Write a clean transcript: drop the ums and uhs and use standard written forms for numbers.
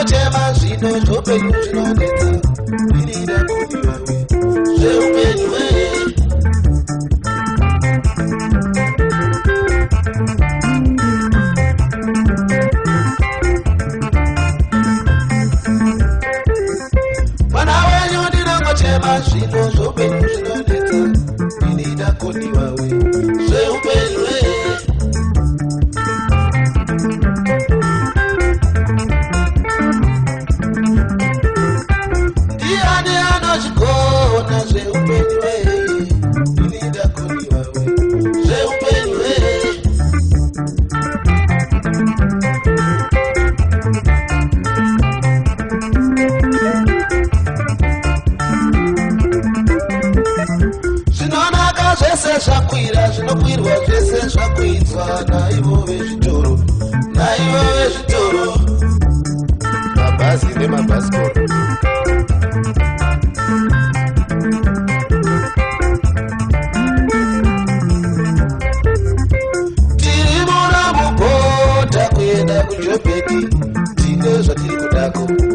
ndinongochema zvino zvopenyu zvinonetsa inida kudiwawe zveupenyu mwana wenyu ndinongochema zvino zvopenyu zvinonetsa inida kudiwawe zveupenyu zvakwira zvinokwirwa zvese zvakuidzwa naivo vezvitoro mabhazi nemabhasikoro tiri muna mugota kuenda kujobheki tine zvatiri kudako